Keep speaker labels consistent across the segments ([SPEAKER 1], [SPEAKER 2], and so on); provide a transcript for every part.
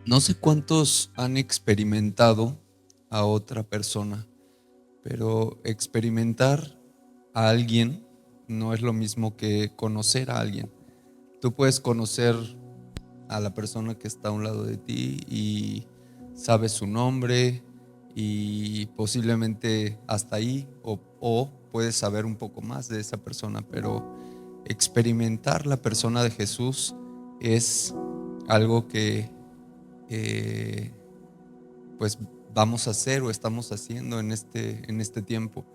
[SPEAKER 1] No sé cuántos han experimentado a otra persona, pero experimentar a alguien no es lo mismo que conocer a alguien. Tú puedes conocer a la persona que está a un lado de ti y sabes su nombre y posiblemente hasta ahí o puedes saber un poco más de esa persona, pero experimentar la persona de Jesús es algo que eh, pues vamos a hacer o estamos haciendo en este tiempo.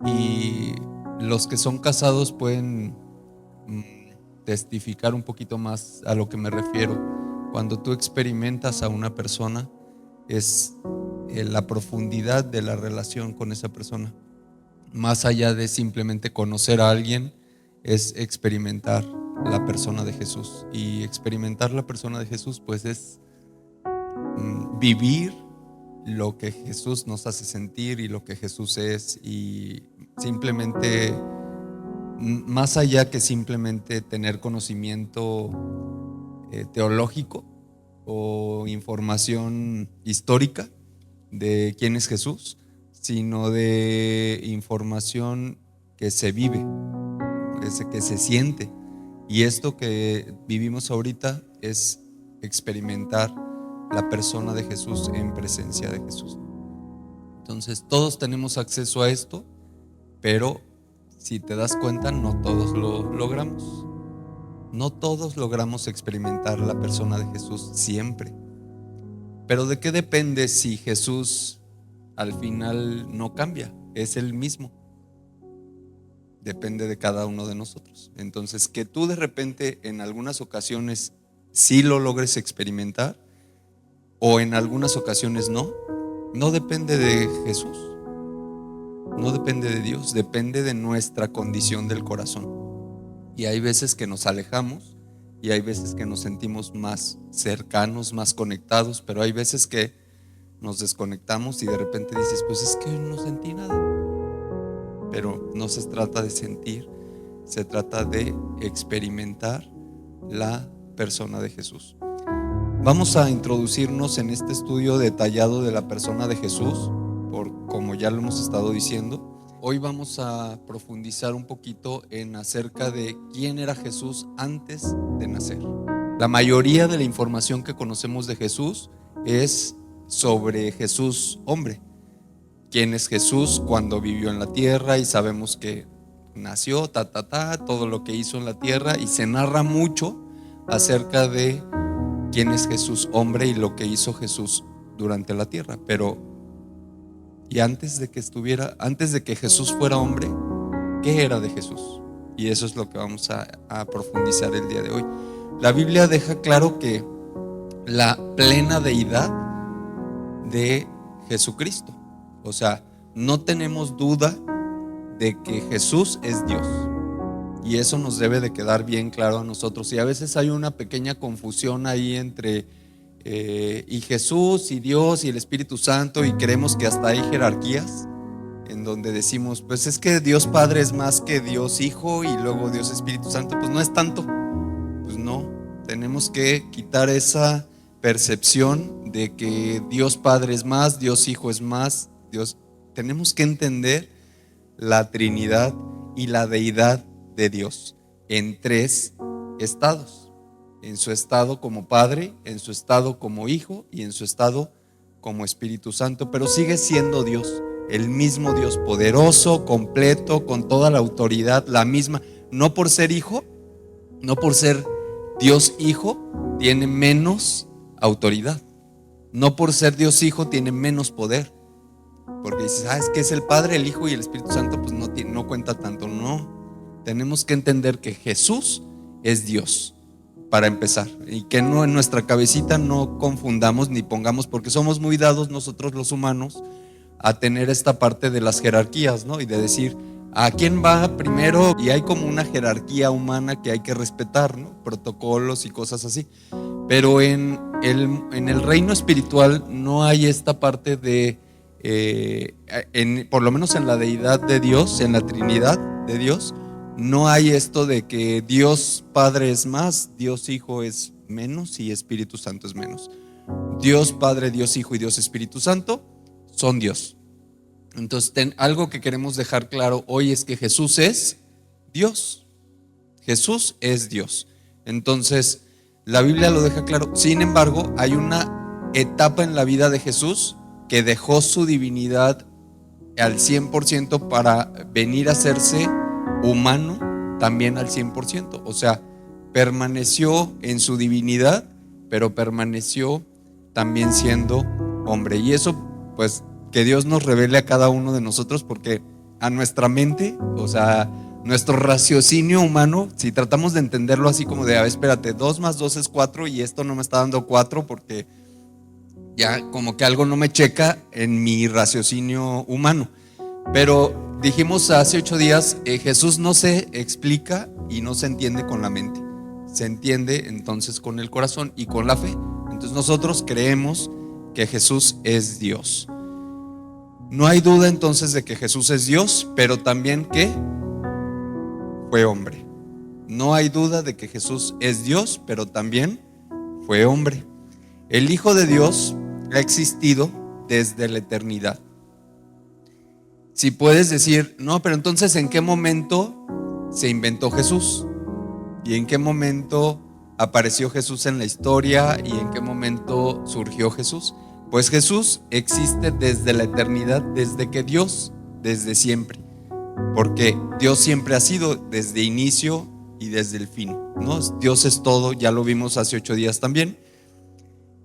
[SPEAKER 1] Y los que son casados pueden testificar un poquito más a lo que me refiero. Cuando tú experimentas a una persona, es la profundidad de la relación con esa persona. Más allá de simplemente conocer a alguien, es experimentar la persona de Jesús. Y experimentar la persona de Jesús, pues es vivir lo que Jesús nos hace sentir y lo que Jesús es, y simplemente, más allá que simplemente tener conocimiento teológico o información histórica de quién es Jesús, sino de información que se vive, que se siente. Y esto que vivimos ahorita es experimentar la persona de Jesús en presencia de Jesús. Entonces todos tenemos acceso a esto, pero si te das cuenta, no todos lo logramos. No todos logramos experimentar la persona de Jesús siempre. Pero ¿de qué depende si Jesús al final no cambia? Es el mismo. Depende de cada uno de nosotros. Entonces, que tú de repente en algunas ocasiones sí lo logres experimentar o en algunas ocasiones no depende de Jesús, no depende de Dios, depende de nuestra condición del corazón. Y hay veces que nos alejamos y hay veces que nos sentimos más cercanos, más conectados, pero hay veces que nos desconectamos y de repente dices, pues es que no sentí nada. Pero no se trata de sentir, se trata de experimentar la persona de Jesús. Vamos a introducirnos en este estudio detallado de la persona de Jesús, como ya lo hemos estado diciendo. Hoy vamos a profundizar un poquito en acerca de quién era Jesús antes de nacer. La mayoría de la información que conocemos de Jesús es sobre Jesús hombre. ¿Quién es Jesús cuando vivió en la tierra? Y sabemos que nació, todo lo que hizo en la tierra, y se narra mucho acerca de quién es Jesús hombre y lo que hizo Jesús durante la tierra. Pero y antes de que Jesús fuera hombre, ¿qué era de Jesús? Y eso es lo que vamos a profundizar el día de hoy. La Biblia deja claro que la plena deidad de Jesucristo, o sea, no tenemos duda de que Jesús es Dios. Y eso nos debe de quedar bien claro a nosotros. Y a veces hay una pequeña confusión ahí entre y Jesús y Dios y el Espíritu Santo, y creemos que hasta hay jerarquías en donde decimos, pues es que Dios Padre es más que Dios Hijo y luego Dios Espíritu Santo. Pues no es tanto. Pues no, tenemos que quitar esa percepción de que Dios Padre es más, Dios Hijo es más. Tenemos que entender la Trinidad y la deidad de Dios en tres estados: en su estado como Padre, en su estado como Hijo y en su estado como Espíritu Santo. Pero sigue siendo Dios, el mismo Dios, poderoso, completo, con toda la autoridad, la misma. No por ser Hijo, no por ser Dios Hijo, tiene menos autoridad. No por ser Dios Hijo tiene menos poder. Porque dices, es que es el Padre, el Hijo y el Espíritu Santo, pues no cuenta tanto. No, tenemos que entender que Jesús es Dios, para empezar, y que no, en nuestra cabecita no confundamos ni pongamos, porque somos muy dados nosotros los humanos a tener esta parte de las jerarquías, ¿no? Y de decir, ¿a quién va primero? Y hay como una jerarquía humana que hay que respetar, ¿no? Protocolos y cosas así. Pero en el reino espiritual no hay esta parte de por lo menos en la deidad de Dios, en la Trinidad de Dios, no hay esto de que Dios Padre es más, Dios Hijo es menos y Espíritu Santo es menos. Dios Padre, Dios Hijo y Dios Espíritu Santo son Dios. Entonces, algo que queremos dejar claro hoy es que Jesús es Dios. Jesús es Dios. Entonces, la Biblia lo deja claro. Sin embargo, hay una etapa en la vida de Jesús que dejó su divinidad al 100% para venir a hacerse humano también al 100%. O sea, permaneció en su divinidad, pero permaneció también siendo hombre. Y eso, pues, que Dios nos revele a cada uno de nosotros, porque a nuestra mente, o sea, nuestro raciocinio humano, si tratamos de entenderlo así como de, espérate, 2 más 2 es 4 y esto no me está dando 4 porque ya como que algo no me checa en mi raciocinio humano. Pero dijimos hace 8 días, Jesús no se explica y no se entiende con la mente, se entiende entonces con el corazón y con la fe. Entonces nosotros creemos que Jesús es Dios. No hay duda entonces de que Jesús es Dios, pero también que fue hombre. No hay duda de que Jesús es Dios, pero también fue hombre. El Hijo de Dios ha existido desde la eternidad. Si puedes decir, no, pero entonces ¿en qué momento se inventó Jesús? ¿Y en qué momento apareció Jesús en la historia? ¿Y en qué momento surgió Jesús? Pues Jesús existe desde la eternidad, desde que Dios, desde siempre. Porque Dios siempre ha sido desde inicio y desde el fin, ¿no? Dios es todo, ya lo vimos hace 8 días también.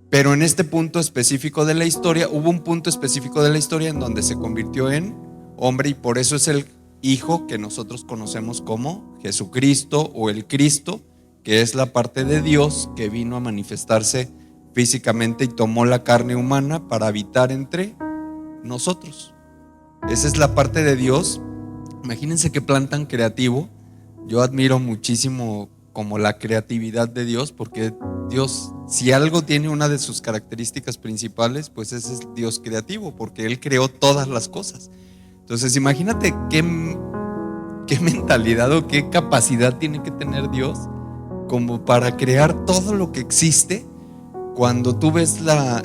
[SPEAKER 1] Pero en este punto específico de la historia, hubo un punto específico de la historia en donde se convirtió en hombre, y por eso es el Hijo que nosotros conocemos como Jesucristo o el Cristo, que es la parte de Dios que vino a manifestarse físicamente y tomó la carne humana para habitar entre nosotros. Esa es la parte de Dios. Imagínense qué plan tan creativo. Yo admiro muchísimo como la creatividad de Dios, porque Dios, si algo tiene una de sus características principales, pues ese es Dios creativo, porque Él creó todas las cosas. Entonces imagínate qué mentalidad o qué capacidad tiene que tener Dios como para crear todo lo que existe. Cuando tú ves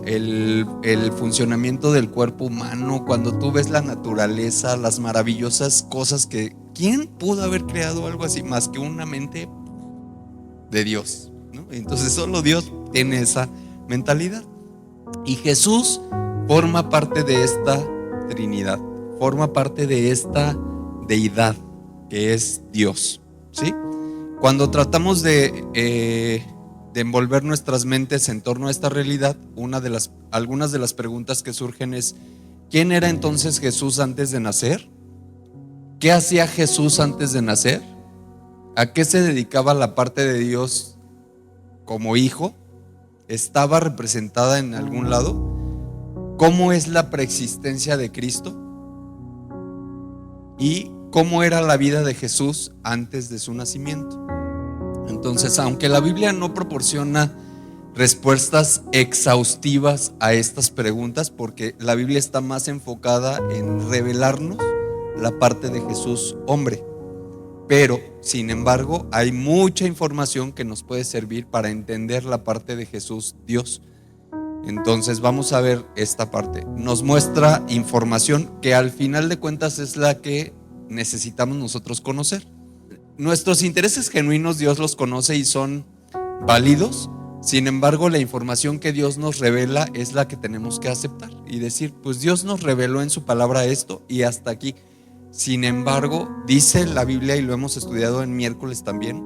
[SPEAKER 1] el funcionamiento del cuerpo humano, cuando tú ves la naturaleza, las maravillosas cosas que... ¿Quién pudo haber creado algo así más que una mente de Dios, ¿no? Entonces solo Dios tiene esa mentalidad. Y Jesús forma parte de esta Trinidad, forma parte de esta deidad que es Dios, ¿sí? Cuando tratamos de envolver nuestras mentes en torno a esta realidad, algunas de las preguntas que surgen es: ¿quién era entonces Jesús antes de nacer? ¿Qué hacía Jesús antes de nacer? ¿A qué se dedicaba la parte de Dios como hijo? ¿Estaba representada en algún lado? ¿Cómo es la preexistencia de Cristo? ¿Y cómo era la vida de Jesús antes de su nacimiento? Entonces, aunque la Biblia no proporciona respuestas exhaustivas a estas preguntas, porque la Biblia está más enfocada en revelarnos la parte de Jesús hombre, pero sin embargo hay mucha información que nos puede servir para entender la parte de Jesús Dios. Entonces vamos a ver esta parte. Nos muestra información que al final de cuentas es la que necesitamos nosotros conocer. Nuestros intereses genuinos Dios los conoce y son válidos. Sin embargo, la información que Dios nos revela es la que tenemos que aceptar y decir, pues Dios nos reveló en su palabra esto y hasta aquí. Sin embargo, dice la Biblia, y lo hemos estudiado en miércoles también,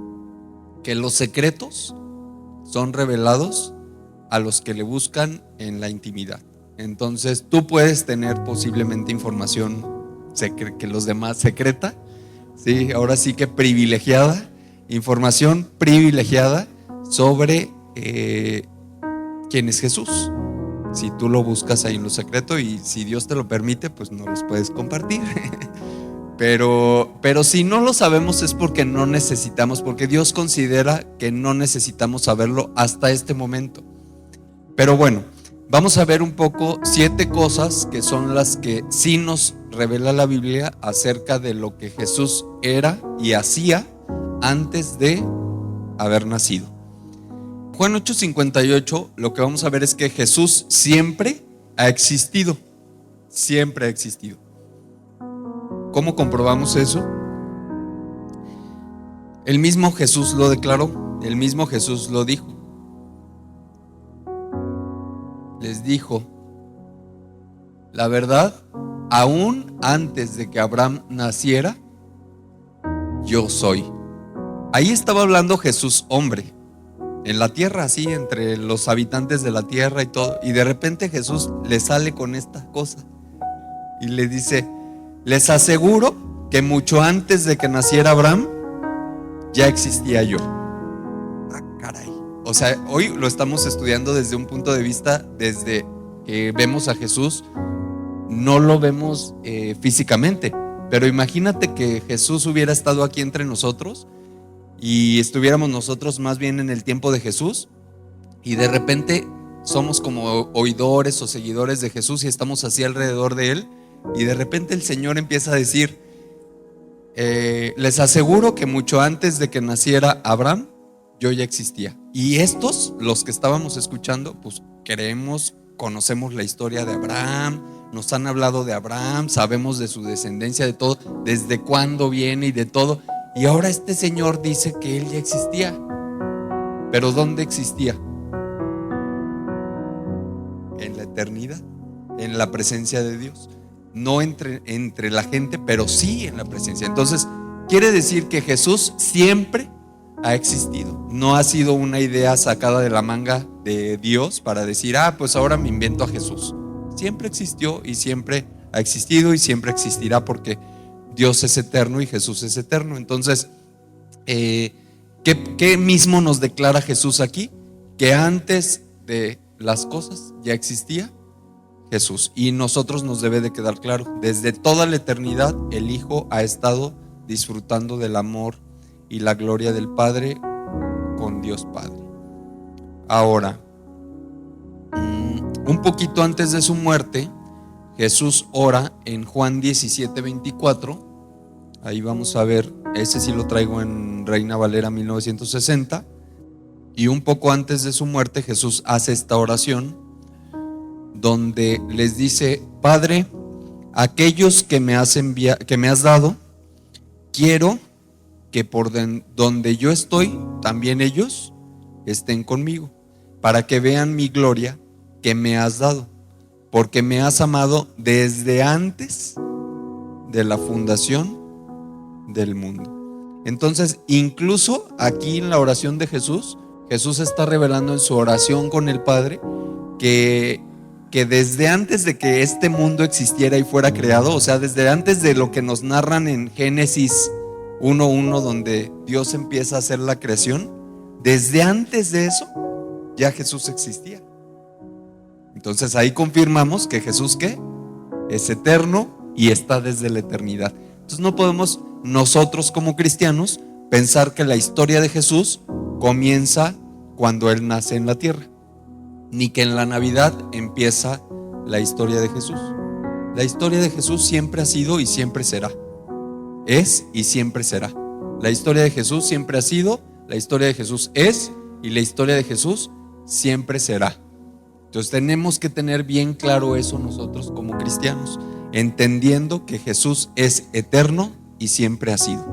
[SPEAKER 1] que los secretos son revelados a los que le buscan en la intimidad. Entonces tú puedes tener posiblemente información que los demás secreta, sí, ahora sí que privilegiada, información privilegiada sobre quién es Jesús. Si tú lo buscas ahí en lo secreto, y si Dios te lo permite, pues no los puedes compartir. Pero si no lo sabemos es porque no necesitamos, porque Dios considera que no necesitamos saberlo hasta este momento. Pero bueno, vamos a ver un poco 7 cosas que son las que sí nos revela la Biblia acerca de lo que Jesús era y hacía antes de haber nacido. Juan 8:58, lo que vamos a ver es que Jesús siempre ha existido. Siempre ha existido. ¿Cómo comprobamos eso? El mismo Jesús lo declaró, el mismo Jesús lo dijo. Les dijo, la verdad, aún antes de que Abraham naciera, yo soy. Ahí estaba hablando Jesús hombre, en la tierra, así, entre los habitantes de la tierra y todo. Y de repente Jesús le sale con esta cosa y le dice, les aseguro que mucho antes de que naciera Abraham, ya existía yo. Ah, caray. O sea, hoy lo estamos estudiando desde un punto de vista, desde que vemos a Jesús, no lo vemos físicamente. Pero imagínate que Jesús hubiera estado aquí entre nosotros y estuviéramos nosotros más bien en el tiempo de Jesús, y de repente somos como oidores o seguidores de Jesús y estamos así alrededor de él, y de repente el Señor empieza a decir, les aseguro que mucho antes de que naciera Abraham, yo ya existía. Y estos, los que estábamos escuchando, pues creemos, conocemos la historia de Abraham, nos han hablado de Abraham, sabemos de su descendencia, de todo, desde cuándo viene y de todo. Y ahora este señor dice que él ya existía. ¿Pero dónde existía? En la eternidad, en la presencia de Dios. No entre la gente, pero sí en la presencia. Entonces, quiere decir que Jesús siempre ha existido. No ha sido una idea sacada de la manga de Dios para decir, pues ahora me invento a Jesús. Siempre existió y siempre ha existido y siempre existirá, porque Dios es eterno y Jesús es eterno. Entonces, ¿qué mismo nos declara Jesús aquí? Que antes de las cosas ya existía Jesús. Y nosotros nos debe de quedar claro, desde toda la eternidad el Hijo ha estado disfrutando del amor y la gloria del Padre con Dios Padre. Ahora, un poquito antes de su muerte, Jesús ora en Juan 17:24. Ahí vamos a ver, ese sí lo traigo en Reina Valera 1960. Y un poco antes de su muerte, Jesús hace esta oración donde les dice, Padre, aquellos que me has dado, quiero que por donde yo estoy, también ellos estén conmigo, para que vean mi gloria que me has dado, porque me has amado desde antes de la fundación del mundo. Entonces, incluso aquí en la oración de Jesús, Jesús está revelando en su oración con el Padre que desde antes de que este mundo existiera y fuera creado, o sea, desde antes de lo que nos narran en Génesis 1:1, donde Dios empieza a hacer la creación, desde antes de eso ya Jesús existía. Entonces ahí confirmamos que Jesús, ¿qué? Es eterno y está desde la eternidad. Entonces no podemos nosotros como cristianos pensar que la historia de Jesús comienza cuando Él nace en la tierra, ni que en la Navidad empieza la historia de Jesús. La historia de Jesús siempre ha sido y siempre será. Es y siempre será. La historia de Jesús siempre ha sido, la historia de Jesús es, y la historia de Jesús siempre será. Entonces tenemos que tener bien claro eso nosotros como cristianos, entendiendo que Jesús es eterno y siempre ha sido.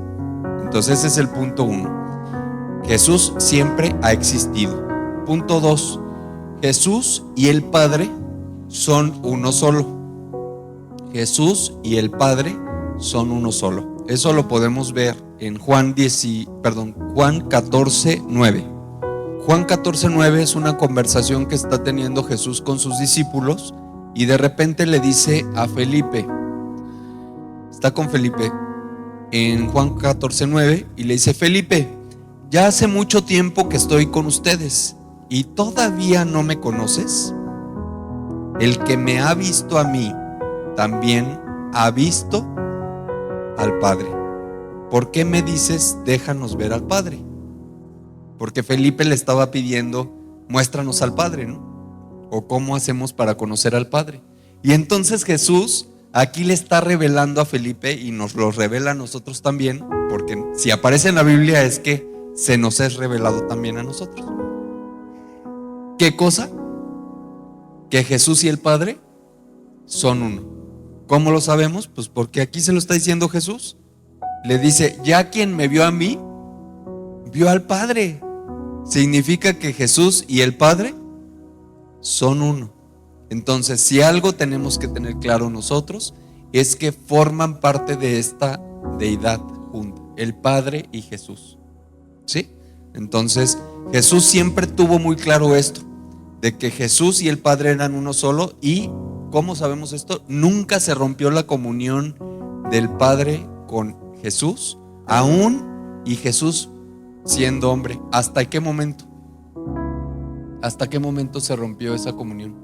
[SPEAKER 1] Entonces ese es el punto 1. Jesús siempre ha existido. Punto 2. Jesús y el Padre son uno solo. Jesús y el Padre son uno solo. Eso lo podemos ver en Juan 14:9. Juan 14:9 es una conversación que está teniendo Jesús con sus discípulos y de repente le dice a Felipe, está con Felipe en Juan 14:9 y le dice, Felipe, ya hace mucho tiempo que estoy con ustedes y todavía no me conoces. El que me ha visto a mí también ha visto al Padre. ¿Por qué me dices, déjanos ver al Padre? Porque Felipe le estaba pidiendo, muéstranos al Padre, ¿no? O cómo hacemos para conocer al Padre. Y entonces Jesús aquí le está revelando a Felipe y nos lo revela a nosotros también, porque si aparece en la Biblia es que se nos es revelado también a nosotros. ¿Qué cosa? Que Jesús y el Padre son uno. ¿Cómo lo sabemos? Pues porque aquí se lo está diciendo Jesús. Le dice, ya quien me vio a mí, vio al Padre. Significa que Jesús y el Padre son uno. Entonces, si algo tenemos que tener claro nosotros, es que forman parte de esta deidad junta, el Padre y Jesús. ¿Sí? Entonces, Jesús siempre tuvo muy claro esto, de que Jesús y el Padre eran uno solo. Y, ¿cómo sabemos esto? Nunca se rompió la comunión del Padre con Jesús, aún y Jesús siendo hombre. ¿Hasta qué momento? ¿Hasta qué momento se rompió esa comunión?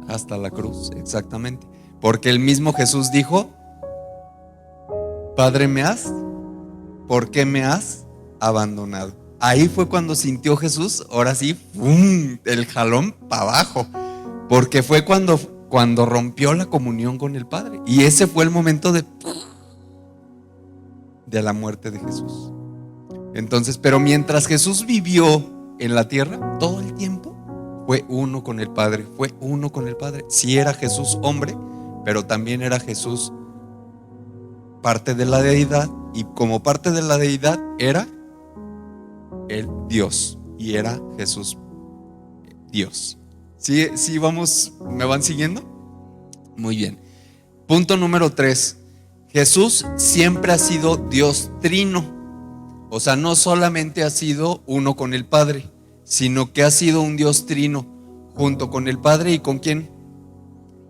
[SPEAKER 1] Hasta la cruz, exactamente. Porque el mismo Jesús dijo, Padre, ¿por qué me has abandonado? Ahí fue cuando sintió Jesús, ahora sí, ¡fum!, el jalón para abajo. Porque fue cuando rompió la comunión con el Padre. Y ese fue el momento de la muerte de Jesús. Entonces, pero mientras Jesús vivió en la tierra, todo el tiempo fue uno con el Padre, fue uno con el Padre. Sí era Jesús hombre, pero también era Jesús parte de la deidad, y como parte de la deidad era el Dios, y era Jesús Dios. ¿Sí vamos? ¿Me van siguiendo? Muy bien. Punto número 3. Jesús siempre ha sido Dios trino. O sea, no solamente ha sido uno con el Padre, sino que ha sido un Dios trino junto con el Padre. ¿Y con quién?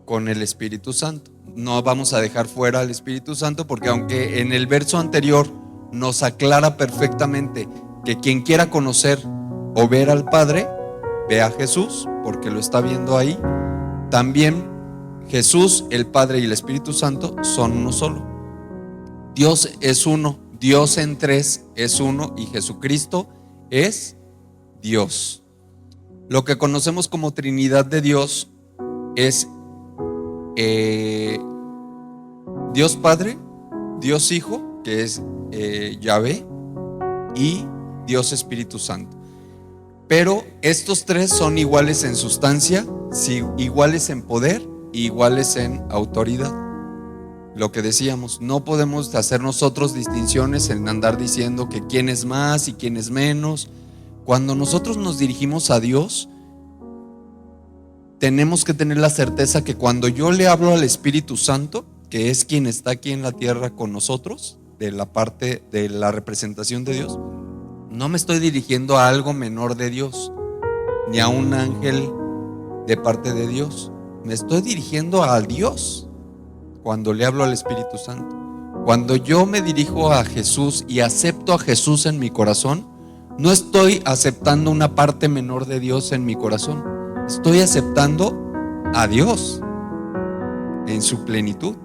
[SPEAKER 1] Con el Espíritu Santo. No vamos a dejar fuera al Espíritu Santo, porque aunque en el verso anterior nos aclara perfectamente que quien quiera conocer o ver al Padre, ve a Jesús, porque lo está viendo ahí. También Jesús, el Padre y el Espíritu Santo son uno solo. Dios es uno, Dios en tres es uno, y Jesucristo es Dios. Lo que conocemos como Trinidad de Dios es Dios Padre, Dios Hijo, que es Yahvé, y Dios Espíritu Santo. Pero estos tres son iguales en sustancia, sí, iguales en poder y iguales en autoridad. Lo que decíamos, no podemos hacer nosotros distinciones en andar diciendo que quién es más y quién es menos. Cuando nosotros nos dirigimos a Dios, tenemos que tener la certeza que cuando yo le hablo al Espíritu Santo, que es quien está aquí en la tierra con nosotros, de la parte de la representación de Dios, no me estoy dirigiendo a algo menor de Dios, ni a un ángel de parte de Dios. Me estoy dirigiendo a Dios cuando le hablo al Espíritu Santo. Cuando yo me dirijo a Jesús y acepto a Jesús en mi corazón, no estoy aceptando una parte menor de Dios en mi corazón. Estoy aceptando a Dios en su plenitud,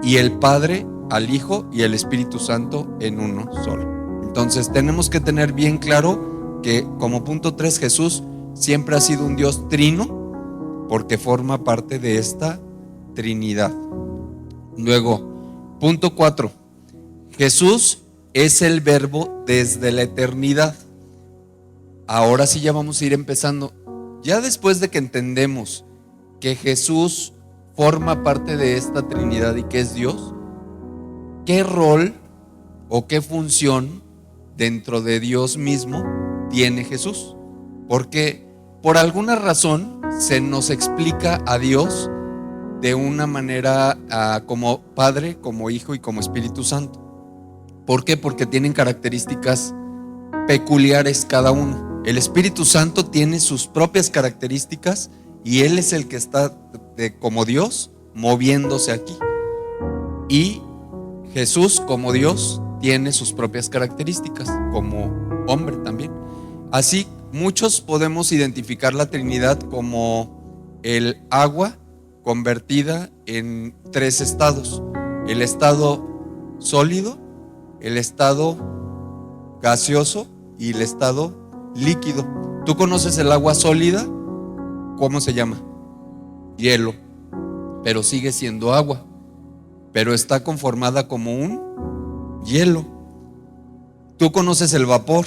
[SPEAKER 1] y el Padre al Hijo y el Espíritu Santo en uno solo. Entonces tenemos que tener bien claro que, como punto 3, Jesús siempre ha sido un Dios trino, porque forma parte de esta Trinidad. Luego, punto 4, Jesús es el Verbo desde la eternidad. Ahora sí ya vamos a ir empezando. Ya después de que entendemos que Jesús forma parte de esta Trinidad y que es Dios, ¿qué rol o qué función dentro de Dios mismo tiene Jesús? Porque por alguna razón se nos explica a Dios de una manera como Padre, como Hijo y como Espíritu Santo. ¿Por qué? Porque tienen características peculiares cada uno. El Espíritu Santo tiene sus propias características, y Él es el que está como Dios moviéndose aquí. Y Jesús, como Dios, tiene sus propias características como hombre también. Así, muchos podemos identificar la Trinidad como el agua convertida en 3 estados: el estado sólido, el estado gaseoso y el estado líquido. ¿Tú conoces el agua sólida? ¿Cómo se llama? Hielo, pero sigue siendo agua, pero está conformada como un hielo. Tú conoces el vapor,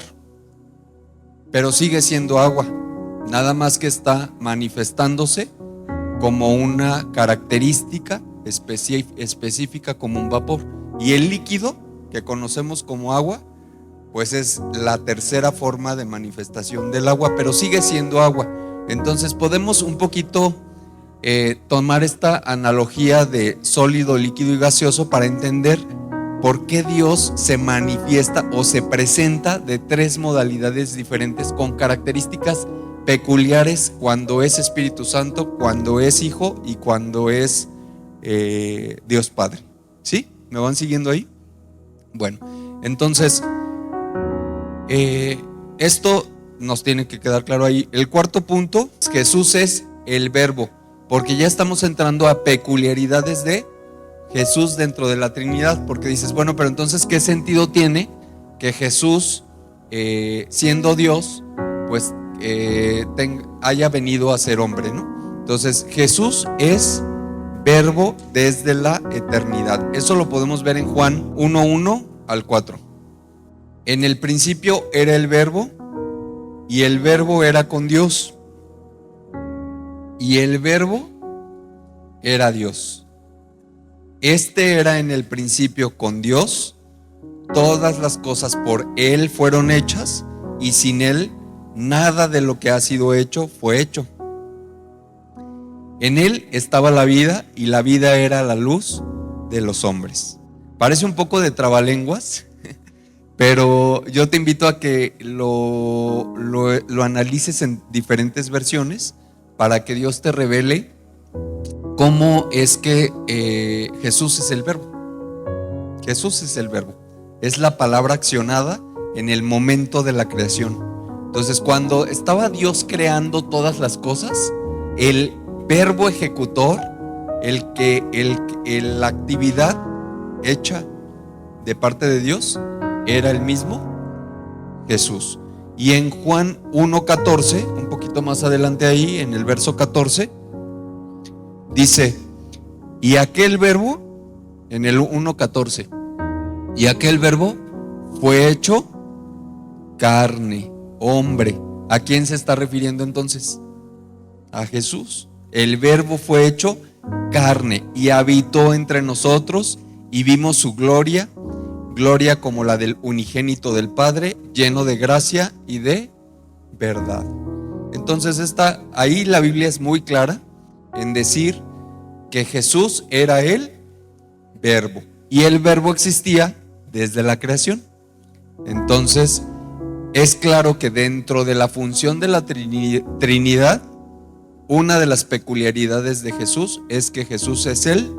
[SPEAKER 1] pero sigue siendo agua, nada más que está manifestándose como una característica específica como un vapor. Y el líquido que conocemos como agua, pues es la tercera forma de manifestación del agua, pero sigue siendo agua. Entonces podemos un poquito tomar esta analogía de sólido, líquido y gaseoso para entender por qué Dios se manifiesta o se presenta de tres modalidades diferentes con características peculiares cuando es Espíritu Santo, cuando es Hijo y cuando es Dios Padre. ¿Sí? ¿Me van siguiendo ahí? Bueno, entonces esto nos tiene que quedar claro ahí. El cuarto punto, Jesús es el Verbo, porque ya estamos entrando a peculiaridades de Jesús dentro de la Trinidad, porque dices, bueno, pero entonces ¿qué sentido tiene que Jesús, siendo Dios, pues haya venido a ser hombre, ¿no? Entonces Jesús es Verbo desde la eternidad. Eso lo podemos ver en Juan 1:1 al 4. En el principio era el Verbo, y el Verbo era con Dios, y el Verbo era Dios. Este era en el principio con Dios. Todas las cosas por Él fueron hechas, y sin Él nada de lo que ha sido hecho fue hecho. En Él estaba la vida, y la vida era la luz de los hombres. Parece un poco de trabalenguas, pero yo te invito a que lo analices en diferentes versiones para que Dios te revele cómo es que Jesús es el Verbo. Jesús es el Verbo. Es la palabra accionada en el momento de la creación. Entonces, cuando estaba Dios creando todas las cosas, el Verbo ejecutor, la actividad hecha de parte de Dios, era el mismo Jesús. Y en Juan 1:14, un poquito más adelante ahí, en el verso 14, dice, y aquel Verbo, en el 1:14, y aquel Verbo fue hecho carne, hombre. ¿A quién se está refiriendo entonces? A Jesús. El Verbo fue hecho carne y habitó entre nosotros, y vimos su gloria, gloria como la del unigénito del Padre, lleno de gracia y de verdad. Entonces ahí la Biblia es muy clara en decir que Jesús era el Verbo, y el Verbo existía desde la creación. Entonces es claro que dentro de la función de la Trinidad, una de las peculiaridades de Jesús es que Jesús es el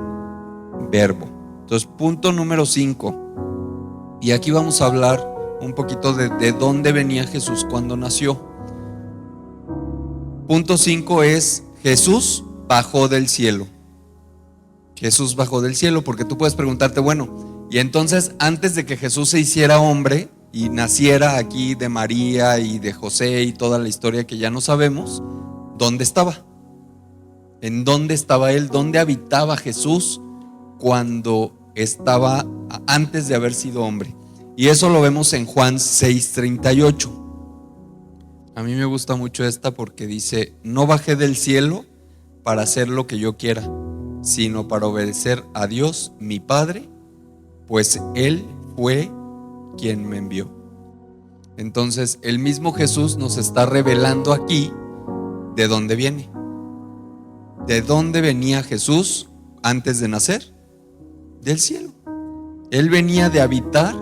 [SPEAKER 1] Verbo. Entonces, punto número 5. Y aquí vamos a hablar un poquito de dónde venía Jesús cuando nació. Punto 5 es: Jesús bajó del cielo. Jesús bajó del cielo, porque tú puedes preguntarte, bueno, y entonces antes de que Jesús se hiciera hombre y naciera aquí de María y de José y toda la historia que ya no sabemos, ¿dónde estaba? ¿En dónde estaba Él? ¿Dónde habitaba Jesús cuando estaba antes de haber sido hombre? Y eso lo vemos en Juan 6:38. A mí me gusta mucho esta porque dice: no bajé del cielo para hacer lo que yo quiera, sino para obedecer a Dios mi Padre, pues Él fue quien me envió. Entonces el mismo Jesús nos está revelando aquí de dónde viene. ¿De dónde venía Jesús antes de nacer? Del cielo. Él venía de habitar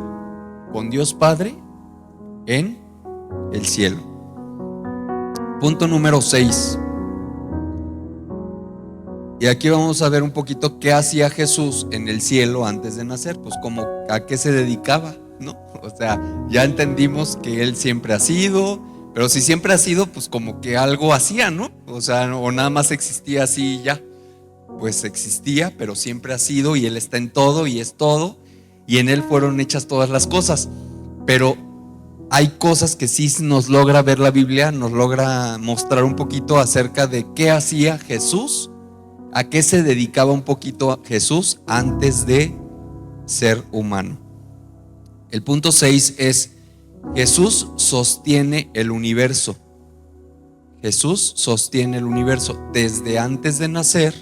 [SPEAKER 1] con Dios Padre en el cielo. Punto número 6. Y aquí vamos a ver un poquito qué hacía Jesús en el cielo antes de nacer. Pues como a qué se dedicaba, ¿no? O sea, ya entendimos que Él siempre ha sido, pero si siempre ha sido, pues como que algo hacía, ¿no? O sea, o nada más existía así y ya. Pues existía, pero siempre ha sido, y Él está en todo y es todo, y en Él fueron hechas todas las cosas. Pero hay cosas que sí nos logra ver la Biblia, nos logra mostrar un poquito acerca de qué hacía Jesús, a qué se dedicaba un poquito Jesús antes de ser humano. El punto 6 es: Jesús sostiene el universo. Jesús sostiene el universo desde antes de nacer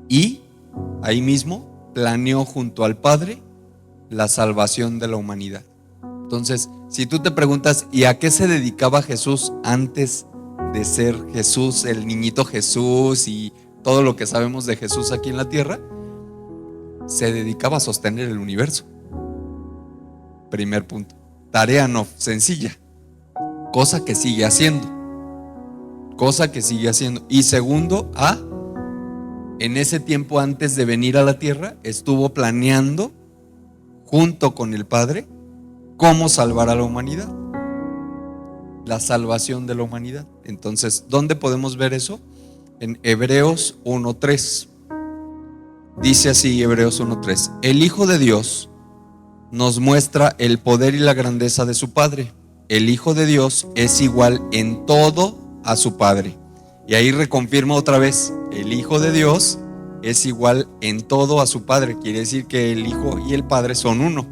[SPEAKER 1] y ahí mismo planeó junto al Padre la salvación de la humanidad. Entonces, si tú te preguntas, ¿y a qué se dedicaba Jesús antes de ser Jesús, el niñito Jesús y todo lo que sabemos de Jesús aquí en la tierra? Se dedicaba a sostener el universo. Primer punto. Tarea no sencilla, cosa que sigue haciendo. Y segundo, en ese tiempo antes de venir a la tierra, estuvo planeando junto con el Padre cómo salvar a la humanidad, la salvación de la humanidad. Entonces, ¿dónde podemos ver eso? En Hebreos 1:3. Dice así Hebreos 1:3: el Hijo de Dios nos muestra el poder y la grandeza de su Padre. El Hijo de Dios es igual en todo a su Padre. Y ahí reconfirma otra vez, el Hijo de Dios es igual en todo a su Padre. Quiere decir que el Hijo y el Padre son uno.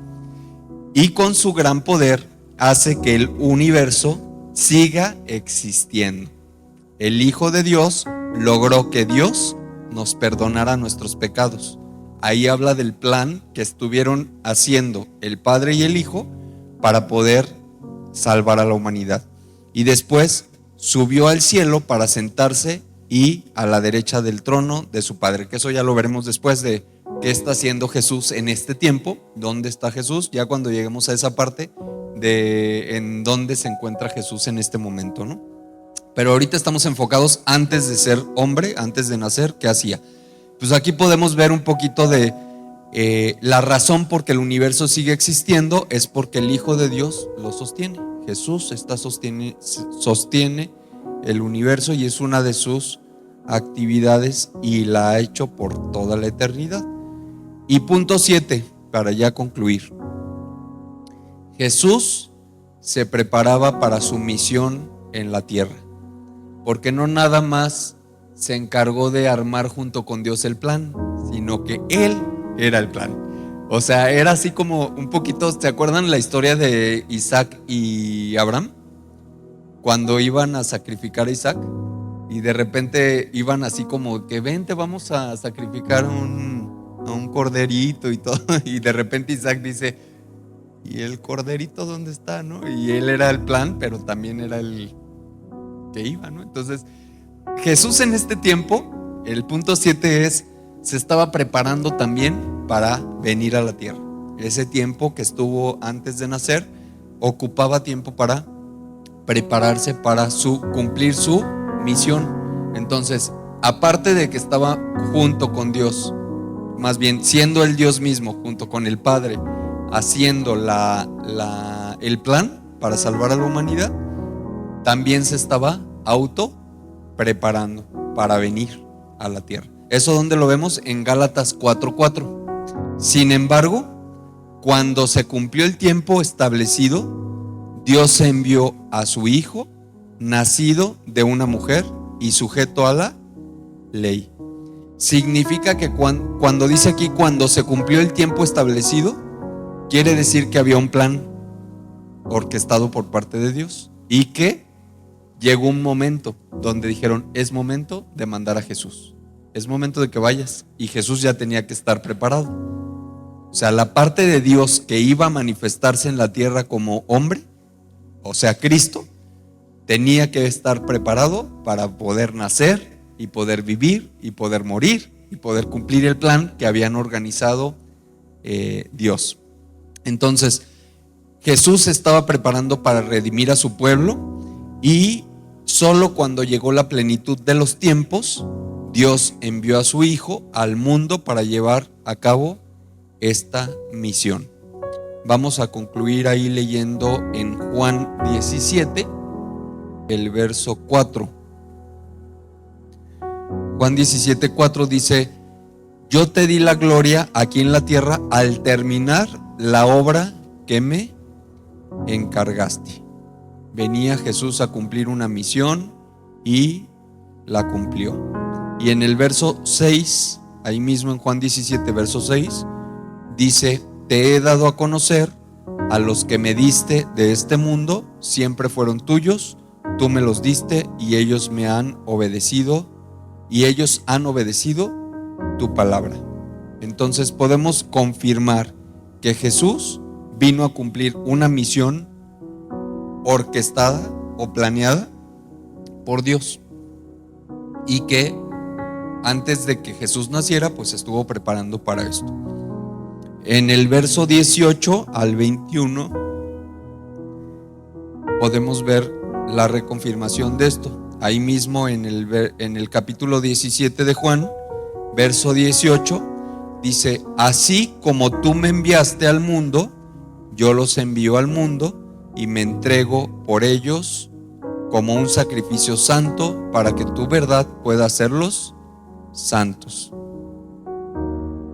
[SPEAKER 1] Y con su gran poder hace que el universo siga existiendo. El Hijo de Dios logró que Dios nos perdonara nuestros pecados. Ahí habla del plan que estuvieron haciendo el Padre y el Hijo para poder salvar a la humanidad. Y después subió al cielo para sentarse y a la derecha del trono de su Padre, que eso ya lo veremos después de qué está haciendo Jesús en este tiempo, dónde está Jesús, ya cuando lleguemos a esa parte de en dónde se encuentra Jesús en este momento, ¿no? Pero ahorita estamos enfocados antes de ser hombre, antes de nacer, ¿qué hacía? Pues aquí podemos ver un poquito de la razón por que el universo sigue existiendo es porque el Hijo de Dios lo sostiene. Jesús sostiene el universo y es una de sus actividades y la ha hecho por toda la eternidad. Y punto 7, para ya concluir. Jesús se preparaba para su misión en la tierra, porque no nada más se encargó de armar junto con Dios el plan, sino que Él era el plan. O sea, era así como un poquito, ¿se acuerdan la historia de Isaac y Abraham? Cuando iban a sacrificar a Isaac y de repente iban así como que vente, vamos a sacrificar a un corderito y todo. Y de repente Isaac dice, ¿y el corderito dónde está? ¿No? Y él era el plan, pero también era el que iba, ¿no? Entonces, Jesús en este tiempo, el punto 7 es, se estaba preparando también para venir a la tierra. Ese tiempo que estuvo antes de nacer, ocupaba tiempo para prepararse para cumplir su misión. Entonces, aparte de que estaba junto con Dios, más bien siendo el Dios mismo junto con el Padre, haciendo el plan para salvar a la humanidad, también se estaba preparando para venir a la tierra. ¿Eso dónde lo vemos? En Gálatas 4:4. Sin embargo, cuando se cumplió el tiempo establecido, Dios envió a su Hijo, nacido de una mujer y sujeto a la ley. Significa que cuando dice aquí, cuando se cumplió el tiempo establecido, quiere decir que había un plan orquestado por parte de Dios y que llegó un momento donde dijeron, es momento de mandar a Jesús. Es momento de que vayas. Y Jesús ya tenía que estar preparado. O sea, la parte de Dios que iba a manifestarse en la tierra como hombre, o sea, Cristo, tenía que estar preparado para poder nacer y poder vivir y poder morir y poder cumplir el plan que habían organizado Dios. Entonces, Jesús se estaba preparando para redimir a su pueblo y solo cuando llegó la plenitud de los tiempos, Dios envió a su Hijo al mundo para llevar a cabo esta misión. Vamos a concluir ahí leyendo en Juan 17, el verso 4. Juan 17:4 dice, yo te di la gloria aquí en la tierra al terminar la obra que me encargaste. Venía Jesús a cumplir una misión y la cumplió. Y en el verso 6, ahí mismo en Juan 17, verso 6, dice, te he dado a conocer a los que me diste de este mundo, siempre fueron tuyos, tú me los diste y ellos me han obedecido, y ellos han obedecido tu palabra. Entonces podemos confirmar que Jesús vino a cumplir una misión orquestada o planeada por Dios, y que antes de que Jesús naciera, pues estuvo preparando para esto. En el verso 18 al 21 podemos ver la reconfirmación de esto. Ahí mismo en el capítulo 17 de Juan, verso 18, dice: así como tú me enviaste al mundo, yo los envío al mundo y me entrego por ellos como un sacrificio santo, para que tu verdad pueda hacerlos santos.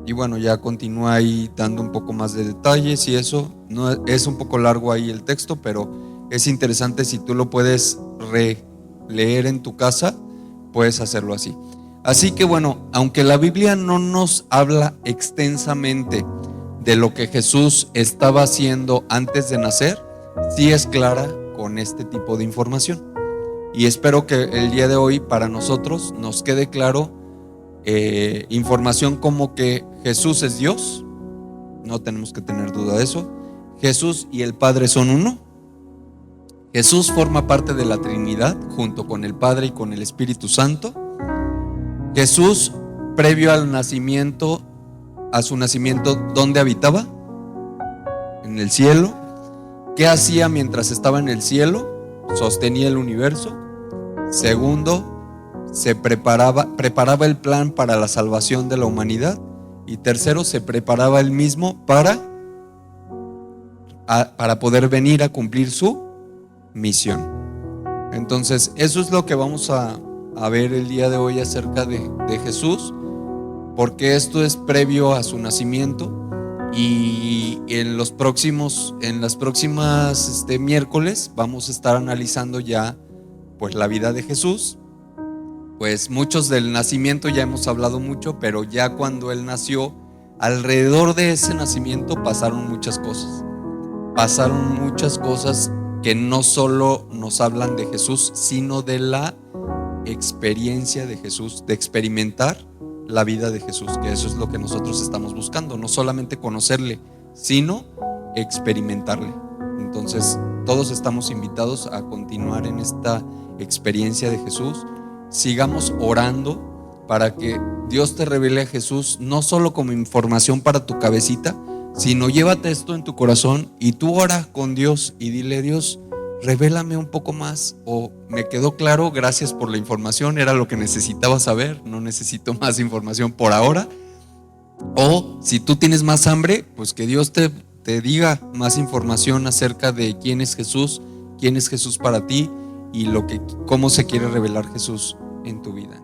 [SPEAKER 1] Y bueno, ya continúa ahí dando un poco más de detalles y eso. No, es un poco largo ahí el texto, pero es interesante. Si tú lo puedes releer en tu casa, puedes hacerlo así. Así que bueno, aunque la Biblia no nos habla extensamente de lo que Jesús estaba haciendo antes de nacer, sí es clara con este tipo de información. Y espero que el día de hoy para nosotros nos quede claro información como que Jesús es Dios, no tenemos que tener duda de eso. Jesús y el Padre son uno. Jesús forma parte de la Trinidad junto con el Padre y con el Espíritu Santo. Jesús, previo al nacimiento, a su nacimiento, ¿dónde habitaba? En el cielo. ¿Qué hacía mientras estaba en el cielo? Sostenía el universo. Segundo, se preparaba el plan para la salvación de la humanidad. Y tercero, se preparaba él mismo para poder venir a cumplir su misión. Entonces, eso es lo que vamos a ver el día de hoy acerca de Jesús, porque esto es previo a su nacimiento. Y en las próximas miércoles vamos a estar analizando ya pues la vida de Jesús. Pues muchos del nacimiento ya hemos hablado mucho, pero ya cuando él nació, alrededor de ese nacimiento pasaron muchas cosas. Pasaron muchas cosas que no solo nos hablan de Jesús, sino de la experiencia de Jesús, de experimentar la vida de Jesús, que eso es lo que nosotros estamos buscando, no solamente conocerle, sino experimentarle. Entonces, todos estamos invitados a continuar en esta experiencia de Jesús. Sigamos orando para que Dios te revele a Jesús, no solo como información para tu cabecita, sino llévate esto en tu corazón y tú ora con Dios y dile: Dios, revélame un poco más, o me quedó claro, gracias por la información, era lo que necesitaba saber, no necesito más información por ahora. O si tú tienes más hambre, pues que Dios te diga más información acerca de quién es Jesús para ti y cómo se quiere revelar Jesús en tu vida.